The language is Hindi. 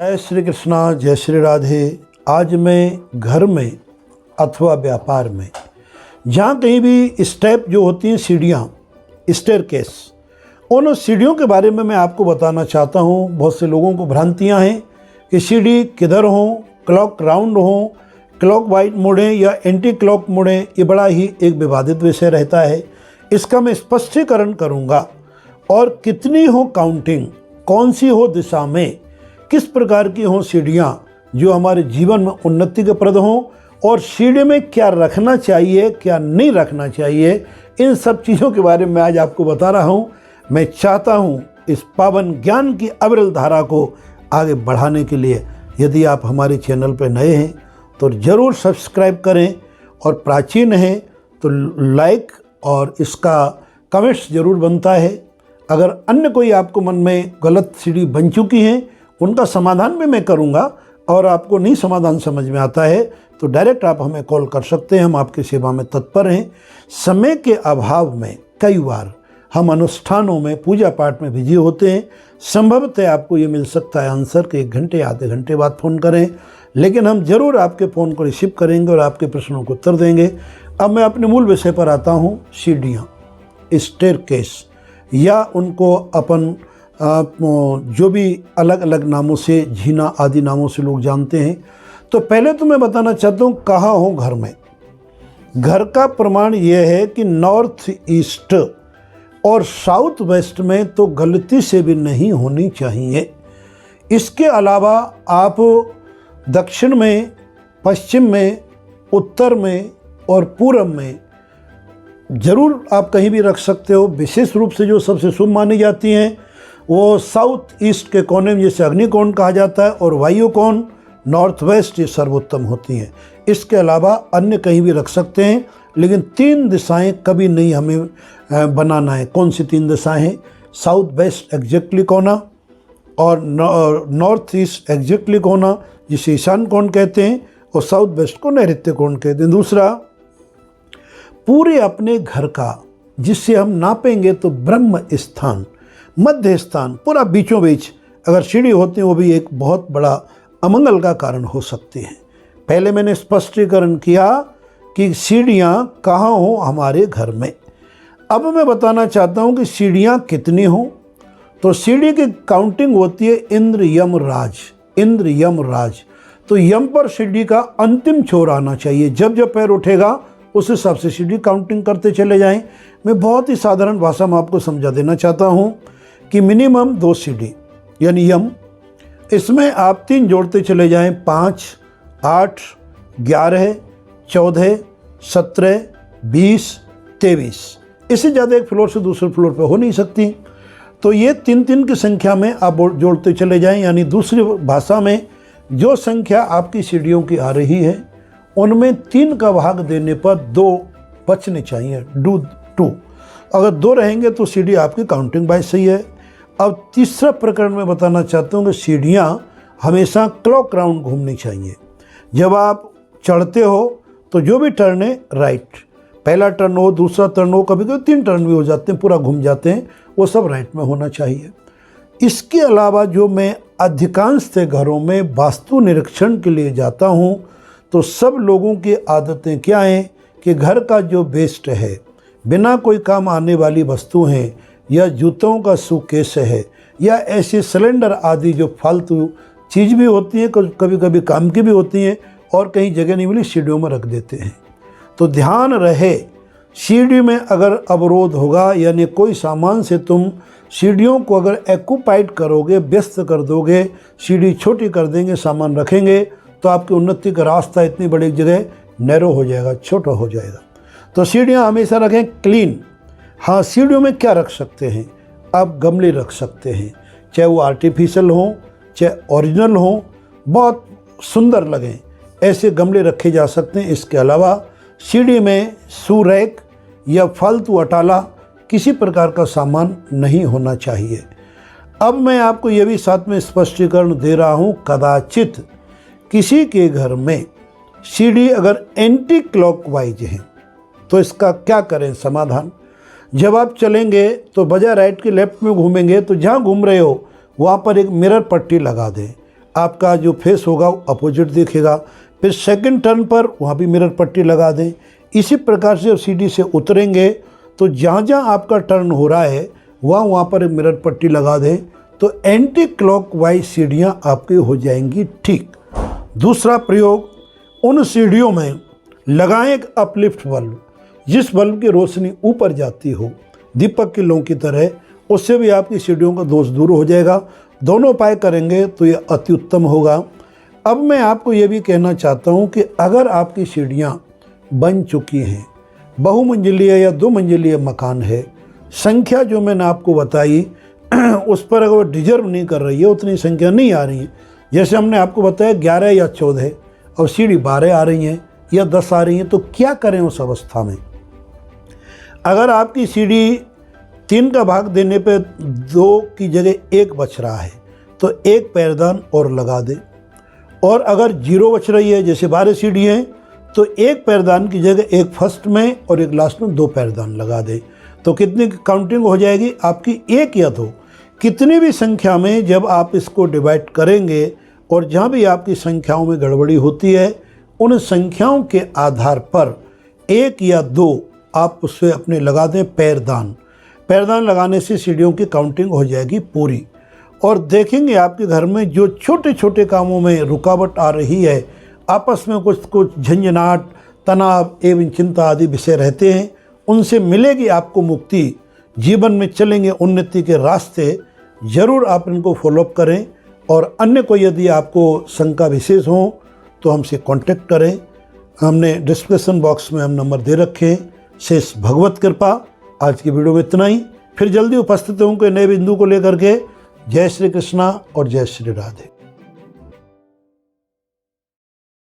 जय श्री कृष्णा, जय श्री राधे। आज मैं घर में अथवा व्यापार में जहाँ कहीं भी स्टेप जो होती हैं, सीढ़ियाँ, स्टेयरकेस, उन सीढ़ियों के बारे में मैं आपको बताना चाहता हूँ। बहुत से लोगों को भ्रांतियाँ हैं कि सीढ़ी किधर हो, क्लॉक राउंड हो, क्लॉक वाइज मुड़ें या एंटी क्लॉक मुड़ें। ये बड़ा ही एक विवादित विषय रहता है। इसका मैं स्पष्टीकरण करूँगा। और कितनी हो काउंटिंग, कौन सी हो दिशा में, किस प्रकार की हों सीढ़ियाँ जो हमारे जीवन में उन्नति के प्रद हों, और सीढ़ी में क्या रखना चाहिए, क्या नहीं रखना चाहिए, इन सब चीज़ों के बारे में आज आपको बता रहा हूँ। मैं चाहता हूँ इस पावन ज्ञान की अविरल धारा को आगे बढ़ाने के लिए यदि आप हमारे चैनल पर नए हैं तो ज़रूर सब्सक्राइब करें, और प्राचीन हैं तो लाइक और इसका कमेंट्स ज़रूर बनता है। अगर अन्य कोई आपको मन में गलत सीढ़ी बन चुकी हैं, उनका समाधान भी मैं करूंगा, और आपको नहीं समाधान समझ में आता है तो डायरेक्ट आप हमें कॉल कर सकते हैं। हम आपकी सेवा में तत्पर हैं। समय के अभाव में कई बार हम अनुष्ठानों में, पूजा पाठ में बिजी होते हैं। संभवतः आपको ये मिल सकता है आंसर कि 1 घंटे आधे घंटे बाद फ़ोन करें, लेकिन हम ज़रूर आपके फ़ोन को रिसीव करेंगे और आपके प्रश्नों को उत्तर देंगे। अब मैं अपने मूल विषय पर आता हूँ। सीढ़ियाँ, स्टेयरकेस, या उनको अपन जो भी अलग अलग नामों से, झीना आदि नामों से लोग जानते हैं। तो पहले तो मैं बताना चाहता हूँ कहाँ हो घर में। घर का प्रमाण यह है कि नॉर्थ ईस्ट और साउथ वेस्ट में तो गलती से भी नहीं होनी चाहिए। इसके अलावा आप दक्षिण में, पश्चिम में, उत्तर में और पूर्व में ज़रूर आप कहीं भी रख सकते हो। विशेष रूप से जो सबसे शुभ मानी जाती हैं वो साउथ ईस्ट के कोने में, जिसे अग्निकोण कहा जाता है, और वायु कोण नॉर्थ वेस्ट, ये सर्वोत्तम होती हैं। इसके अलावा अन्य कहीं भी रख सकते हैं, लेकिन 3 दिशाएं कभी नहीं हमें बनाना है। कौन सी 3 दिशाएं हैं? साउथ वेस्ट एग्जैक्टली कोना, और नॉर्थ ईस्ट एग्जैक्टली कोना जिसे ईशान कोण कहते हैं, और साउथ वेस्ट को नैऋत्य कोण कहते हैं। दूसरा, पूरे अपने घर का जिससे हम नापेंगे तो ब्रह्म स्थान, मध्य स्थान, पूरा बीचों बीच अगर सीढ़ी होती है, वो भी एक बहुत बड़ा अमंगल का कारण हो सकती है। पहले मैंने स्पष्टीकरण किया कि सीढ़ियाँ कहाँ हो हमारे घर में। अब मैं बताना चाहता हूँ कि सीढ़ियाँ कितनी हों। तो सीढ़ी की काउंटिंग होती है इंद्र यम राज, इंद्र यम राज। तो यम पर सीढ़ी का अंतिम छोर आना चाहिए। जब जब पैर उठेगा उस हिसाब से सीढ़ी काउंटिंग करते चले जाएं। मैं बहुत ही साधारण भाषा में आपको समझा देना चाहता हूँ कि मिनिमम 2 सीढ़ी यानी यम, इसमें आप 3 जोड़ते चले जाएं। 5, 8, 11, 14, 17, 20, 23। इससे ज़्यादा एक फ्लोर से दूसरे फ्लोर पर हो नहीं सकती। तो ये 3-3 की संख्या में आप जोड़ते चले जाएं। यानी दूसरी भाषा में जो संख्या आपकी सीढ़ियों की आ रही है, उनमें 3 का भाग देने पर 2 बचने चाहिए। 2 अगर 2 रहेंगे तो सीढ़ी आपकी काउंटिंग वाइज सही है। अब तीसरा प्रकरण में बताना चाहता हूँ कि सीढ़ियाँ हमेशा क्लॉक राउंड घूमनी चाहिए। जब आप चढ़ते हो तो जो भी टर्न है राइट, पहला टर्न हो, दूसरा टर्न हो, कभी कभी 3 टर्न भी हो जाते हैं, पूरा घूम जाते हैं, वो सब राइट में होना चाहिए। इसके अलावा जो मैं अधिकांश घरों में वास्तु निरीक्षण के लिए जाता हूँ, तो सब लोगों की आदतें क्या हैं कि घर का जो वेस्ट है, बिना कोई काम आने वाली वस्तु हैं, या जूतों का सूटकेस है, या ऐसे सिलेंडर आदि जो फालतू चीज़ भी होती हैं, कभी कभी काम की भी होती हैं, और कहीं जगह नहीं मिली सीढ़ियों में रख देते हैं। तो ध्यान रहे, सीढ़ी में अगर अवरोध होगा, यानी कोई सामान से तुम सीढ़ियों को अगर एक्यूपाइड करोगे, व्यस्त कर दोगे, सीढ़ी छोटी कर देंगे, सामान रखेंगे, तो आपकी उन्नति का रास्ता इतनी बड़ी जगह नैरो हो जाएगा, छोटा हो जाएगा। तो सीढ़ियाँ हमेशा रखें क्लीन। हाँ, सीढ़ियों में क्या रख सकते हैं? आप गमले रख सकते हैं, चाहे वो आर्टिफिशियल हों चाहे ओरिजिनल हों, बहुत सुंदर लगें, ऐसे गमले रखे जा सकते हैं। इसके अलावा सीढ़ी में सूरैक या फालतू अटाला, किसी प्रकार का सामान नहीं होना चाहिए। अब मैं आपको ये भी साथ में स्पष्टीकरण दे रहा हूँ, कदाचित किसी के घर में सीढ़ी अगर एंटी क्लॉकवाइज है तो इसका क्या करें समाधान? जब आप चलेंगे तो बजाय राइट के लेफ्ट में घूमेंगे, तो जहाँ घूम रहे हो वहाँ पर एक मिरर पट्टी लगा दें। आपका जो फेस होगा वो अपोजिट दिखेगा। फिर सेकंड टर्न पर वहाँ भी मिरर पट्टी लगा दें। इसी प्रकार से सीढ़ी से उतरेंगे तो जहाँ जहाँ आपका टर्न हो रहा है वहाँ पर मिरर पट्टी लगा दें, तो एंटी क्लॉकवाइज सीढ़ियाँ आपकी हो जाएंगी ठीक। दूसरा प्रयोग, उन सीढ़ियों में लगाएं एक अपलिफ्ट बल्ब, जिस बल्ब की रोशनी ऊपर जाती हो दीपक की लौ की तरह, उससे भी आपकी सीढ़ियों का दोष दूर हो जाएगा। दोनों उपाय करेंगे तो ये अति उत्तम होगा। अब मैं आपको ये भी कहना चाहता हूँ कि अगर आपकी सीढ़ियाँ बन चुकी हैं, बहुमंजिलीय या 2 मंजिलीय मकान है, संख्या जो मैंने आपको बताई उस पर अगर डिजर्व नहीं कर रही है, उतनी संख्या नहीं आ रही है, जैसे हमने आपको बताया 11 या 14 और सीढ़ी 12 आ रही हैं या 10 आ रही हैं, तो क्या करें उस अवस्था में? अगर आपकी सीढ़ी 3 का भाग देने पे 2 की जगह 1 बच रहा है तो 1 पैरदान और लगा दें। और अगर 0 बच रही है, जैसे 12 सीढ़ी हैं, तो 1 पैरदान की जगह 1 फर्स्ट में और 1 लास्ट में 2 पैरदान लगा दें। तो कितनी काउंटिंग हो जाएगी आपकी? 1 या 2, कितनी भी संख्या में जब आप इसको डिवाइड करेंगे और जहाँ भी आपकी संख्याओं में गड़बड़ी होती है, उन संख्याओं के आधार पर 1 या 2 आप उससे अपने लगा दें पैरदान। पैरदान लगाने से सीढ़ियों की काउंटिंग हो जाएगी पूरी। और देखेंगे आपके घर में जो छोटे छोटे कामों में रुकावट आ रही है, आपस में कुछ झंझनाट, तनाव एवं चिंता आदि विषय रहते हैं, उनसे मिलेगी आपको मुक्ति। जीवन में चलेंगे उन्नति के रास्ते। ज़रूर आप इनको फॉलोअप करें। और अन्य कोई यदि आपको शंका विशेष हो तो हमसे कांटेक्ट करें। हमने डिस्क्रिप्शन बॉक्स में हम नंबर दे रखे हैं। शेष भगवत कृपा। आज की वीडियो में इतना ही। फिर जल्दी उपस्थित होंगे नए बिंदु को लेकर के। जय श्री कृष्णा और जय श्री राधे।